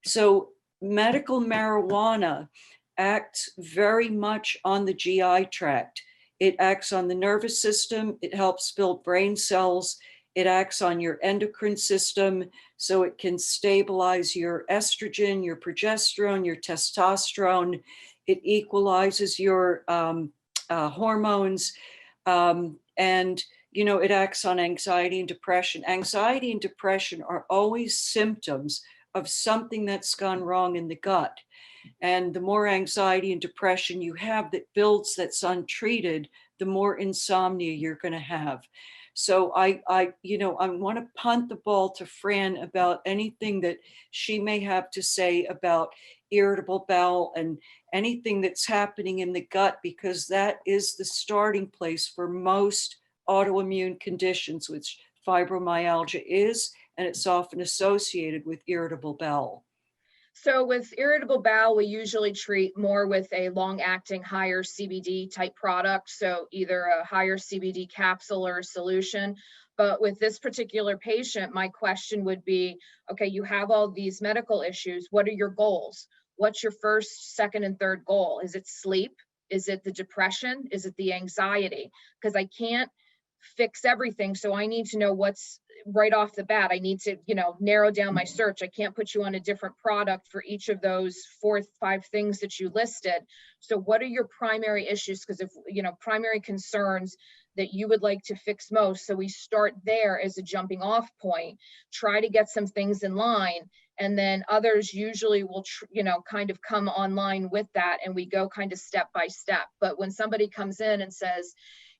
So medical marijuana acts very much on the GI tract. It acts on the nervous system. It helps build brain cells. It acts on your endocrine system, so it can stabilize your estrogen, your progesterone, your testosterone. It equalizes your hormones. And, you know, it acts on anxiety and depression. Anxiety and depression are always symptoms of something that's gone wrong in the gut. And the more anxiety and depression you have that builds that's untreated, the more insomnia you're going to have. So I want to punt the ball to Fran about anything that she may have to say about irritable bowel and anything that's happening in the gut, because that is the starting place for most autoimmune conditions, which fibromyalgia is, and it's often associated with irritable bowel. So with irritable bowel, we usually treat more with a long-acting higher CBD type product. So either a higher CBD capsule or a solution. But with this particular patient, my question would be, okay, you have all these medical issues. What are your goals? What's your first, second, and third goal? Is it sleep? Is it the depression? Is it the anxiety? Because I can't fix everything. So I need to know what's right off the bat. I need to, narrow down my search. I can't put you on a different product for each of those 4 or 5 things that you listed. So what are your primary issues? Because if, primary concerns that you would like to fix most. So we start there as a jumping off point, try to get some things in line. And then others usually will, kind of come online with that. And we go kind of step by step. But when somebody comes in and says,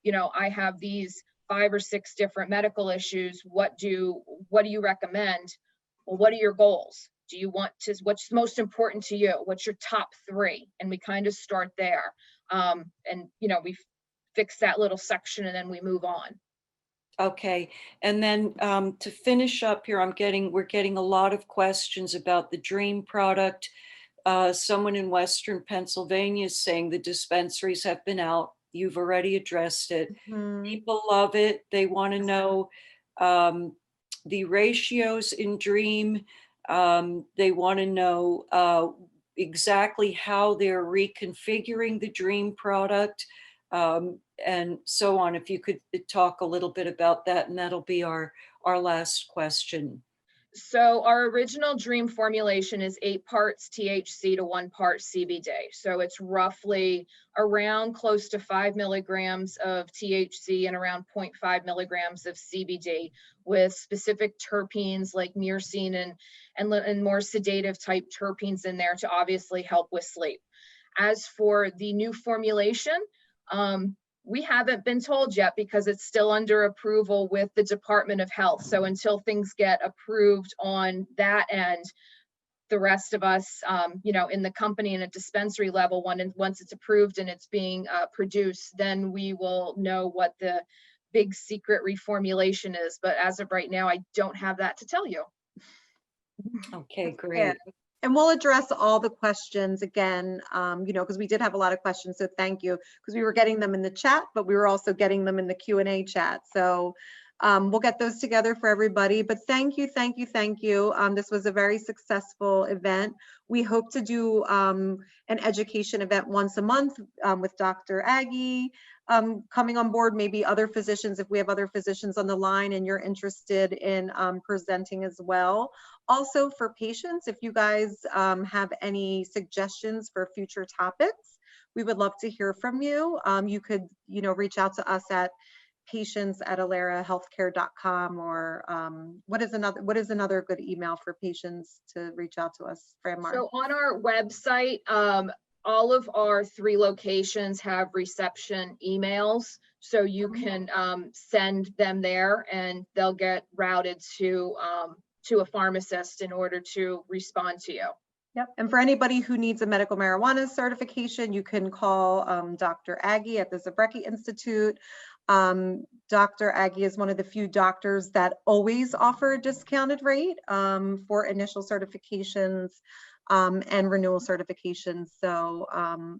I have these 5 or 6 different medical issues. What do you recommend? Well, what are your goals? Do you want to, what's most important to you? What's your top 3? And we kind of start there. We fix that little section and then we move on. Okay. And then to finish up here, we're getting a lot of questions about the Dream product. Someone in Western Pennsylvania is saying the dispensaries have been out. You've already addressed it. Mhm. People love it. They want to know the ratios in Dream. They want to know exactly how they're reconfiguring the Dream product, and so on. If you could talk a little bit about that, and that'll be our last question. So our original Dream formulation is 8 parts THC to 1 part CBD. So it's roughly around close to 5 milligrams of THC and around 0.5 milligrams of CBD, with specific terpenes like myrcene and more sedative type terpenes in there to obviously help with sleep. As for the new formulation, we haven't been told yet because it's still under approval with the Department of Health. So until things get approved on that end, the rest of us, in the company and at dispensary level, once it's approved and it's being produced, then we will know what the big secret reformulation is. But as of right now, I don't have that to tell you. Okay, Yeah. great. And we'll address all the questions again, because we did have a lot of questions. So thank you, because we were getting them in the chat, but we were also getting them in the Q&A chat. So we'll get those together for everybody. But thank you, thank you, thank you. This was a very successful event. We hope to do an education event once a month with Dr. Aggie coming on board, maybe other physicians, if we have other physicians on the line and you're interested in presenting as well. Also for patients, if you guys have any suggestions for future topics, we would love to hear from you. You could, reach out to us at patients@alerahealthcare.com, or what is another good email for patients to reach out to us, Fran-Mar? So on our website, all of our 3 locations have reception emails, so you can send them there, and they'll get routed to a pharmacist in order to respond to you. Yep. And for anybody who needs a medical marijuana certification, you can call Dr. Aggie at the Zabrecky Institute. Dr. Aggie is one of the few doctors that always offer a discounted rate for initial certifications and renewal certifications. So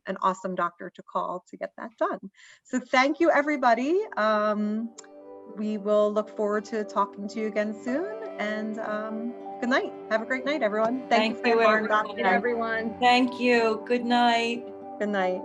an awesome doctor to call to get that done. So thank you, everybody. We will look forward to talking to you again soon. And good night. Have a great night, everyone. Thank you, Fran-Mar and Dr. Good night, everyone. Thank you. Good night. Good night.